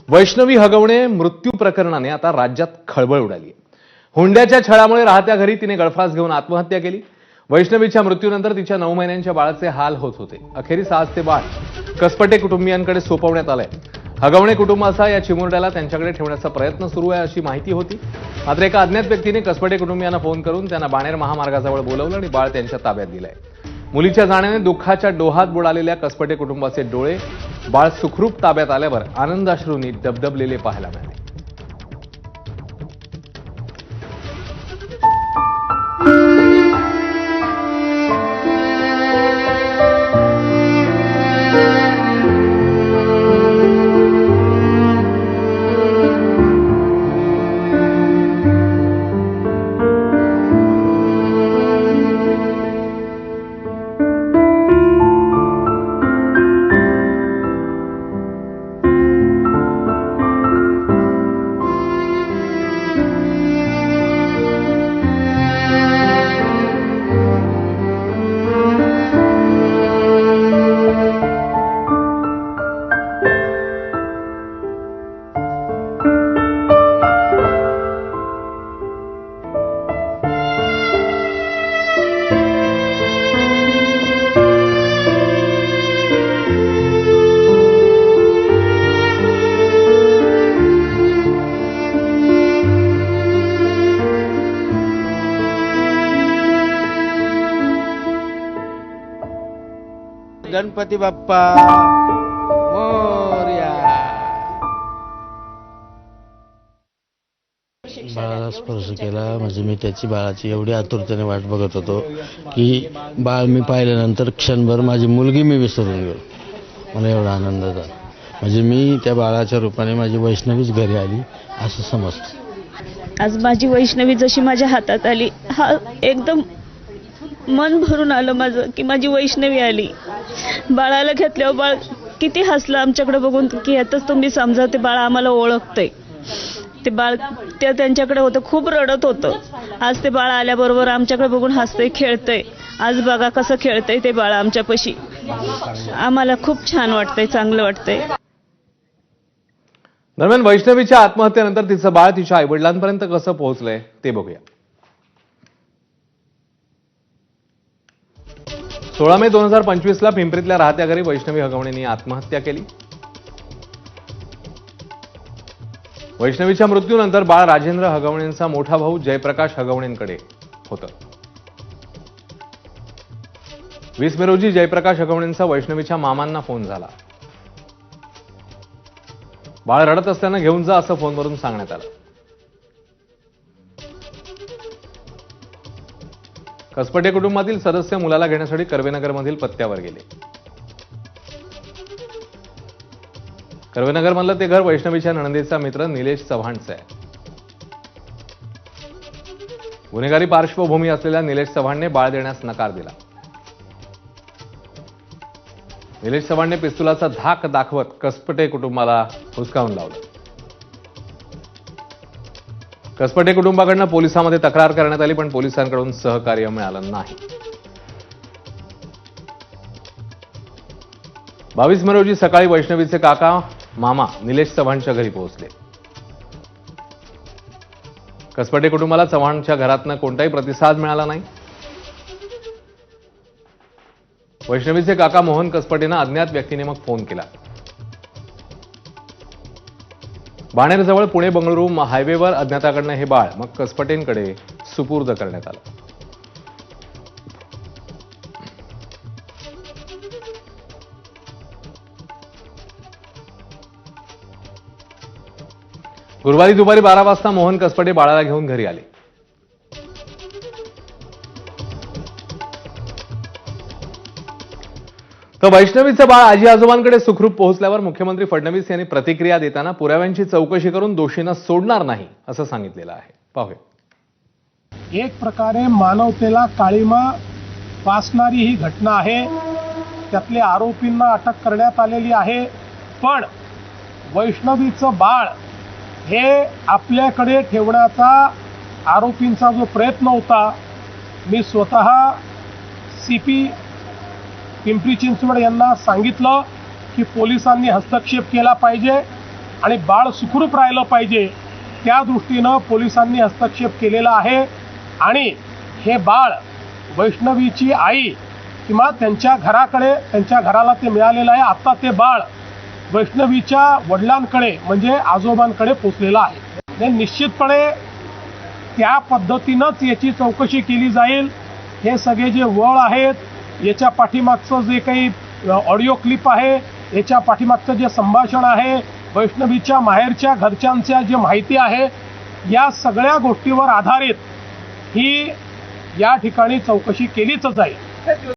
वैष्णवी हगवणे मृत्यू प्रकरणाने आता राज्यात खळबळ उडाली आहे। हुंड्याच्या छळामुळे राहत्या घरी तिने गळफास घेऊन आत्महत्या केली। वैष्णवीच्या मृत्यूनंतर तिच्या 9 महिन्यांच्या बाळाचे हाल होत होते। अखेरीस आज ते बाळ कसपटे कुटुंबियांकडे सोपवण्यात आलंय। हगवणे कुटुंबाचा या चिमुरड्याला त्यांच्याकडे ठेवण्याचा प्रयत्न सुरू आहे अशी माहिती होती। मात्र एका अज्ञात व्यक्तीने कसपटे कुटुंबियांना फोन करून त्यांना बाणेर महामार्गाजवळ बोलावलं आणि बाळ त्यांच्या ताब्यात दिलंय। मुलीच्या जाण्याने दुःखाच्या डोहात बुडालेल्या कसपटे कुटुंबाचे डोळे बाळ सुखरूप ताब्यात आल्यावर आनंदाश्रूंनी डबडबलेले पाहायला मिळाले। गणपती बाप्पा मोरया। बाळाला स्पर्श केला म्हणजे मी त्याची बाळाची एवढी आतुरतेने वाट बघत होतो की बाळ मी पाहिल्यानंतर क्षणभर माझी मुलगी मी विसरून गेलो। मला एवढा आनंद झाला म्हणजे मी त्या बाळाच्या रूपाने माझी वैष्णवीच घरी आली असं समजतं। आज माझी वैष्णवी जशी माझ्या हातात आली, हा एकदम मन भरून आलं माझं की माझी वैष्णवी आली। बाळाला घेतल्यावर बाळ किती हसलं आमच्याकडे बघून की यातच तुम्ही समजा ते बाळ आम्हाला ओळखतंय। ते बाळ त्यांच्याकडे होतं, खूप रडत होतं। आज ते बाळ आल्याबरोबर आमच्याकडे बघून हसतंय, खेळतंय। आज बघा कसं खेळतंय ते बाळ आमच्यापाशी। आम्हाला खूप छान वाटतंय, चांगलं वाटतंय। दरम्यान वैष्णवीच्या आत्महत्येनंतर तिचं बाळ तिच्या आईवडिलांपर्यंत कसं पोहोचलंय ते बघूया। 16 मे 2025 पिंपरीतल्या राहत्या घरी वैष्णवी हगवणेंनी आत्महत्या केली। वैष्णवीच्या मृत्यूनंतर बाळ राजेंद्र हगवणेंचा मोठा भाऊ जयप्रकाश हगवणेंकडे होतं। 20 मे रोजी जयप्रकाश हगवणेंचा वैष्णवीच्या मामांना फोन झाला। बाळ रडत असल्यानं घेऊन जा असं फोनवरून सांगण्यात आलं। कसपटे कुटुंबातील सदस्य मुलाला घेण्यासाठी कर्वेनगरमधील पत्त्यावर गेले। कर्वेनगरमधलं ते घर वैष्णवीच्या नणंदेचा मित्र निलेश चव्हाणचं आहे। गुन्हेगारी पार्श्वभूमी असलेल्या निलेश चव्हाणने बाळ देण्यास नकार दिला। निलेश चव्हाणने पिस्तुलाचा धाक दाखवत कसपटे कुटुंबाला हुसकावून लावलं। कसपटे कुटुंबाकडनं पोलिसांमध्ये तक्रार करण्यात आली, पण पोलिसांकडून सहकार्य मिळालं नाही। 22 मे रोजी सकाळी वैष्णवीचे काका मामा निलेश चव्हाणच्या घरी पोहोचले। कसपटे कुटुंबाला चव्हाणच्या घरातनं कोणताही प्रतिसाद मिळाला नाही। वैष्णवीचे काका मोहन कसपटेनं अज्ञात व्यक्तीने मग फोन केला। बाणेरजवळ पुणे बंगळुरू हायवेवर अज्ञाताकडनं हे बाळ मग कसपटेंकडे सुपूर्द करण्यात आलं। गुरुवारी दुपारी 12 वाजता मोहन कसपटे बाळाला घेऊन घरी आले। तर वैष्णवीचं बाळ आजी आजोबांकडे सुखरूप पोहोचल्यावर मुख्यमंत्री फडणवीस यांनी प्रतिक्रिया देताना पुराव्यांची चौकशी करून दोषींना सोडणार नाही असं सांगितलेलं आहे। पाहूया। एक प्रकारे मानवतेला काळीमा फासणारी ही घटना आहे। त्यातले आरोपींना अटक करण्यात आलेली आहे, पण वैष्णवीचं बाळ हे आपल्याकडे ठेवण्याचा आरोपींचा जो प्रयत्न होता, मी स्वतः CP पिंपरी चिंचवड यांना सांगितलं की पोलिसांनी हस्तक्षेप केला पाहिजे आणि बाळ सुखरूप राहिलं पाहिजे त्या दृष्टीनं पोलिसांनी हस्तक्षेप केलेला आहे. आणि हे बाळ वैष्णवीची आई किंवा त्यांच्या घराला ते मिळालेलं आहे. आता ते बाळ वैष्णवीच्या वडिलांकडे म्हणजे आजोबांकडे पोचलेलं आहे. निश्चितपणे त्या पद्धतीनंच याची चौकशी केली जाईल. हे सगळे जे वळ आहेत, याच्या पाठीमागचं जे काही ऑडिओ क्लिप आहे, याच्या पाठीमागचं जे संभाषण आहे, वैष्णवीच्या माहेरच्या घरच्यांच्या जे माहिती आहे, या सगळ्या गोष्टीवर आधारित ही या ठिकाणी चौकशी केलीच जाईल.